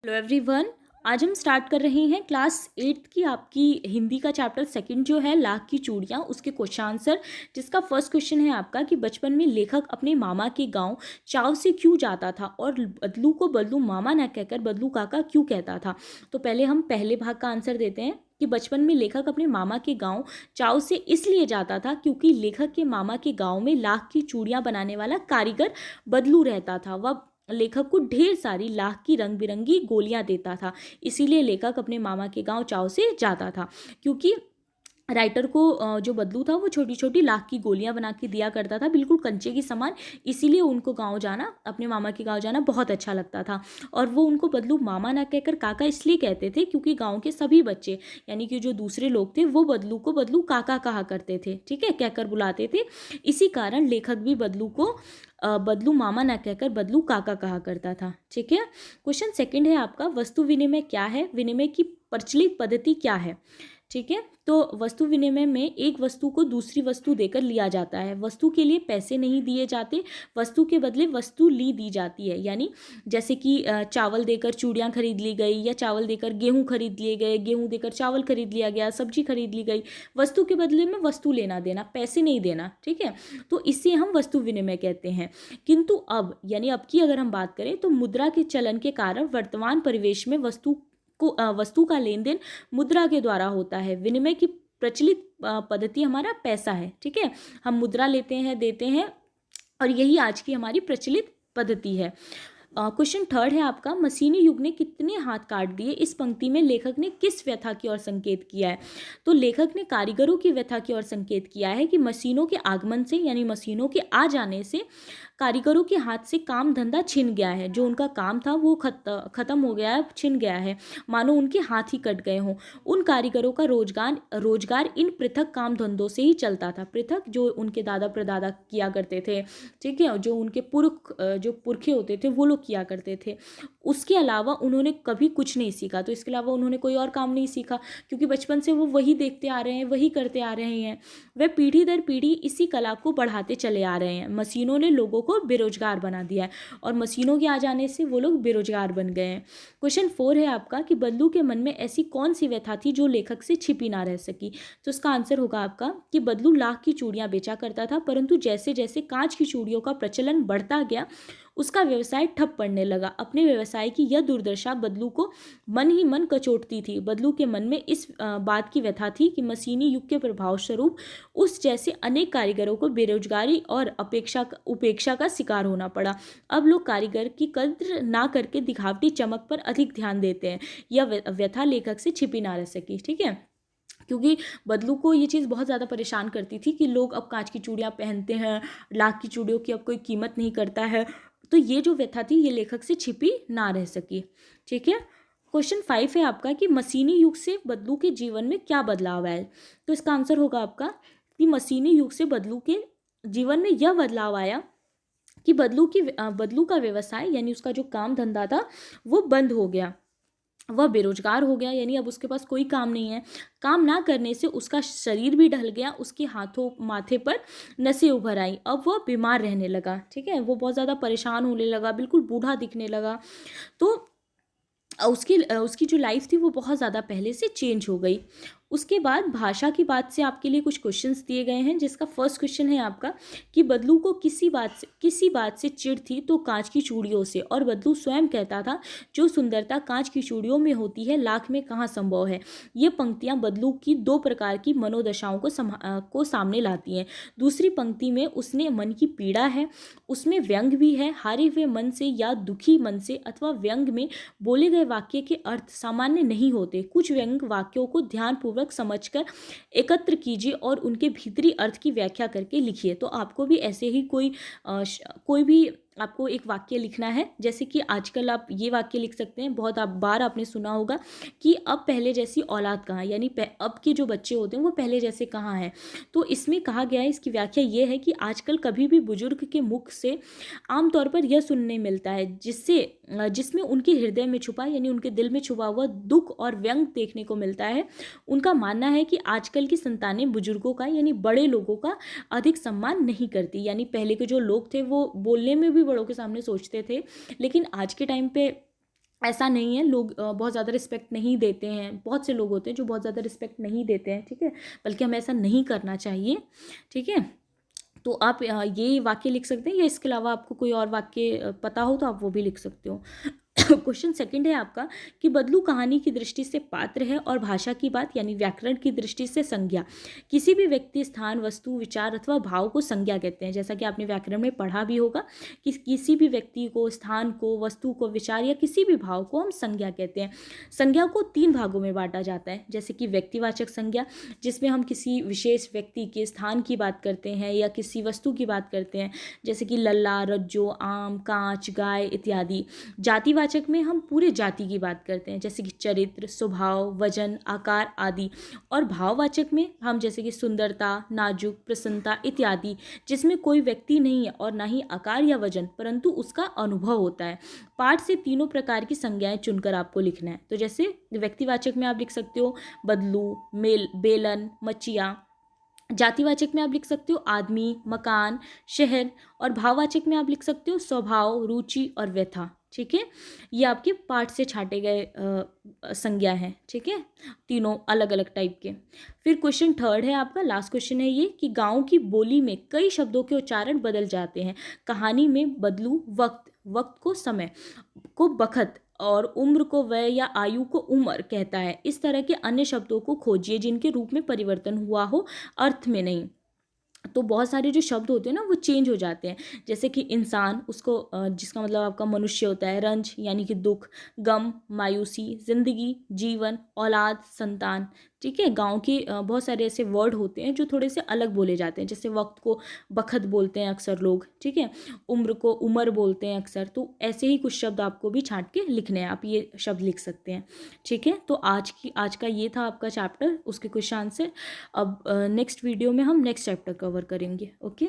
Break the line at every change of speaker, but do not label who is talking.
Hello everyone. आज हम start कर रहे हैं क्लास 8 की आपकी हिंदी का चैप्टर सेकंड जो है लाख की चूड़ियाँ, उसके क्वेश्चन आंसर। जिसका फर्स्ट क्वेश्चन है आपका कि बचपन में लेखक अपने मामा के गांव चाव से क्यों जाता था और बदलू को बदलू मामा न कहकर बदलू काका क्यों कहता था। तो पहले हम पहले भाग का आंसर देते हैं कि बचपन में लेखक अपने मामा के गांव चाव से इसलिए जाता था क्योंकि लेखक के मामा के गांव में लाख की चूड़ियाँ बनाने वाला कारीगर बदलू रहता था। वह लेखक को ढेर सारी लाख की रंग बिरंगी गोलियां देता था। इसीलिए लेखक अपने मामा के गांव चाव से जाता था, क्योंकि राइटर को जो बदलू था वो छोटी छोटी लाख की गोलियां बना के दिया करता था, बिल्कुल कंचे की समान। इसीलिए उनको गांव जाना, अपने मामा के गांव जाना बहुत अच्छा लगता था। और वो उनको बदलू मामा ना कहकर काका इसलिए कहते थे क्योंकि गांव के सभी बच्चे, यानी कि जो दूसरे लोग थे, वो बदलू को बदलू काका कहा करते थे, ठीक है, कहकर बुलाते थे। इसी कारण लेखक भी बदलू को बदलू मामा ना कहकर बदलू काका कहा करता था, ठीक है। क्वेश्चन सेकंड है आपका, वस्तु विनिमय क्या है, विनिमय की प्रचलित पद्धति क्या है, ठीक है। तो वस्तु विनिमय में एक वस्तु को दूसरी वस्तु देकर लिया जाता है। वस्तु के लिए पैसे नहीं दिए जाते, वस्तु के बदले वस्तु ली दी जाती है। यानी जैसे कि चावल देकर चूड़ियाँ खरीद ली गई, या चावल देकर गेहूँ खरीद लिए गए, गेहूँ देकर चावल खरीद लिया गया, सब्जी खरीद ली गई। वस्तु के बदले में वस्तु लेना देना, पैसे नहीं देना, ठीक है। तो इसे हम वस्तु विनिमय कहते हैं। किंतु अब, यानी अब की अगर हम बात करें तो मुद्रा के चलन के कारण वर्तमान परिवेश में वस्तु का लेन देन मुद्रा के द्वारा होता है। विनिमय की प्रचलित पद्धति हमारा पैसा है, ठीक है। हम मुद्रा लेते हैं, देते हैं, और यही आज की हमारी प्रचलित पद्धति है। क्वेश्चन थर्ड है आपका, मशीनी युग ने कितने हाथ काट दिए। इस पंक्ति में लेखक ने किस व्यथा की ओर संकेत किया है। तो लेखक ने कारीगरों की व्यथा की ओर संकेत किया है कि मशीनों के आगमन से, यानी मशीनों के आ जाने से कारीगरों के हाथ से काम धंधा छिन गया है। जो उनका काम था वो खत्म हो गया है, छिन गया है, मानो उनके हाथ ही कट गए हों। उन कारीगरों का रोजगार इन पृथक काम धंधों से ही चलता था। पृथक जो उनके दादा प्रदादा किया करते थे, ठीक है, जो उनके जो पुरखे होते थे वो लोग किया करते थे। उसके अलावा उन्होंने कभी कुछ नहीं सीखा। तो इसके अलावा उन्होंने कोई और काम नहीं सीखा, क्योंकि बचपन से वो वही देखते आ रहे हैं, वही करते आ रहे हैं। वे पीढ़ी दर पीढ़ी इसी कला को बढ़ाते चले आ रहे हैं। मशीनों ने लोगों को बेरोजगार बना दिया है, और मशीनों के आ जाने से वो लोग बेरोजगार बन गए हैं। क्वेश्चन 4 है आपका कि बदलू के मन में ऐसी कौन सी व्यथा थी जो लेखक से छिपी ना रह सकी। तो इसका आंसर होगा आपका कि बदलू लाख की चूड़ियां बेचा करता था, परंतु जैसे जैसे कांच की चूड़ियों का प्रचलन बढ़ता गया उसका व्यवसाय ठप पड़ने लगा। अपने व्यवसाय की यह दुर्दशा बदलू को मन ही मन कचोटती थी। बदलू के मन में इस बात की व्यथा थी कि मशीनी युग के प्रभाव स्वरूप उस जैसे अनेक कारीगरों को बेरोजगारी और उपेक्षा का शिकार होना पड़ा। अब लोग कारीगर की कद्र ना करके दिखावटी चमक पर अधिक ध्यान देते हैं। यह व्यथा लेखक से छिपी ना रह सकी, ठीक है, क्योंकि बदलू को ये चीज़ बहुत ज़्यादा परेशान करती थी कि लोग अब कांच की चूड़ियाँ पहनते हैं, लाख की चूड़ियों की अब कोई कीमत नहीं करता है। तो ये जो व्यथा थी ये लेखक से छिपी ना रह सकी, ठीक है। क्वेश्चन 5 है आपका कि मशीनी युग से बदलू के जीवन में क्या बदलाव आया। तो इसका आंसर होगा आपका कि मशीनी युग से बदलू के जीवन में यह बदलाव आया कि बदलू का व्यवसाय, यानी उसका जो काम धंधा था वो बंद हो गया। वह बेरोजगार हो गया, यानी अब उसके पास कोई काम नहीं है। काम ना करने से उसका शरीर भी ढल गया, उसके हाथों माथे पर नसें उभर आई। अब वह बीमार रहने लगा, ठीक है, वो बहुत ज़्यादा परेशान होने लगा, बिल्कुल बूढ़ा दिखने लगा। तो उसकी जो लाइफ थी वो बहुत ज़्यादा पहले से चेंज हो गई। उसके बाद भाषा की बात से आपके लिए कुछ क्वेश्चंस दिए गए हैं, जिसका फर्स्ट क्वेश्चन है आपका कि बदलू को किसी बात से चिढ़ थी तो कांच की चूड़ियों से, और बदलू स्वयं कहता था जो सुंदरता कांच की चूड़ियों में होती है लाख में कहाँ संभव है। ये पंक्तियाँ बदलू की दो प्रकार की मनोदशाओं को सामने लाती हैं। दूसरी पंक्ति में उसने मन की पीड़ा है, उसमें व्यंग भी है। हारे हुए मन से या दुखी मन से अथवा व्यंग में बोले गए वाक्य के अर्थ सामान्य नहीं होते। कुछ व्यंग वाक्यों को ध्यानपूर्वक समझकर एकत्र कीजिए और उनके भीतरी अर्थ की व्याख्या करके लिखिए। तो आपको भी ऐसे ही कोई भी आपको एक वाक्य लिखना है। जैसे कि आजकल आप ये वाक्य लिख सकते हैं, बहुत बार आपने सुना होगा कि अब पहले जैसी औलाद कहाँ, यानी अब के जो बच्चे होते हैं वो पहले जैसे कहाँ हैं। तो इसमें कहा गया है, इसकी व्याख्या ये है कि आजकल कभी भी बुजुर्ग के मुख से आमतौर पर यह सुनने मिलता है जिसमें उनके हृदय में छुपा, यानी उनके दिल में छुपा हुआ दुख और व्यंग देखने को मिलता है। उनका मानना है कि आजकल की संतानें बुजुर्गों का, यानी बड़े लोगों का अधिक सम्मान नहीं करती। यानी पहले के जो लोग थे वो बोलने में भी बड़ों के सामने सोचते थे, लेकिन आज के टाइम पे ऐसा नहीं है, लोग बहुत ज़्यादा रिस्पेक्ट नहीं देते हैं, बहुत से लोग होते हैं जो बहुत ज़्यादा रिस्पेक्ट नहीं देते हैं, ठीक है, बल्कि हमें ऐसा नहीं करना चाहिए, ठीक है। तो आप ये वाक्य लिख सकते हैं, या इसके अलावा आपको कोई और वाक्य पता हो तो आप वो भी लिख सकते हो। क्वेश्चन सेकंड है आपका कि बदलू कहानी की दृष्टि से पात्र है और भाषा की बात यानी व्याकरण की दृष्टि से संज्ञा। किसी भी व्यक्ति, स्थान, वस्तु, विचार अथवा भाव को संज्ञा कहते हैं। जैसा कि आपने व्याकरण में पढ़ा भी होगा कि किसी भी व्यक्ति को, स्थान को, वस्तु को, विचार या किसी भी भाव को हम संज्ञा कहते हैं। संज्ञा को 3 भागों में बांटा जाता है, जैसे कि व्यक्तिवाचक संज्ञा, जिसमें हम किसी विशेष व्यक्ति के स्थान की बात करते हैं या किसी वस्तु की बात करते हैं, जैसे कि लल्ला, रज्जो, आम, कांच, गाय इत्यादि। जातिवाचक में हम पूरे जाति की बात करते हैं, जैसे कि चरित्र, स्वभाव, वजन, आकार आदि। और भाववाचक में हम जैसे कि सुंदरता, नाजुक, प्रसन्नता इत्यादि, जिसमें कोई व्यक्ति नहीं है और ना ही आकार या वजन, परंतु उसका अनुभव होता है। पाठ से तीनों प्रकार की संज्ञाएं चुनकर आपको लिखना है। तो जैसे व्यक्तिवाचक में आप लिख सकते हो बदलू, मेल, बेलन, मचिया। जातिवाचक में आप लिख सकते हो आदमी, मकान, शहर। और भाववाचक में आप लिख सकते हो स्वभाव, रुचि और व्यथा, ठीक है। ये आपके पाठ से छाटे गए संज्ञा हैं, ठीक है, तीनों अलग अलग टाइप के। फिर क्वेश्चन थर्ड है आपका, लास्ट क्वेश्चन है ये कि गांव की बोली में कई शब्दों के उच्चारण बदल जाते हैं। कहानी में बदलू वक्त, वक्त को समय, को बखत, और उम्र को वय या आयु को उम्र कहता है। इस तरह के अन्य शब्दों को खोजिए जिनके रूप में परिवर्तन हुआ हो, अर्थ में नहीं। तो बहुत सारे जो शब्द होते हैं ना वो चेंज हो जाते हैं, जैसे कि इंसान, उसको जिसका मतलब आपका मनुष्य होता है, रंज यानी कि दुख, गम, मायूसी, जिंदगी, जीवन, औलाद, संतान, ठीक है। गांव के बहुत सारे ऐसे वर्ड होते हैं जो थोड़े से अलग बोले जाते हैं, जैसे वक्त को बखत बोलते हैं अक्सर लोग, ठीक है, उम्र को उमर बोलते हैं अक्सर। तो ऐसे ही कुछ शब्द आपको भी छांट के लिखने हैं, आप ये शब्द लिख सकते हैं, ठीक है। तो आज का ये था आपका चैप्टर, उसके क्वेश्चन आंसर। अब नेक्स्ट वीडियो में हम नेक्स्ट चैप्टर कवर करेंगे, ओके।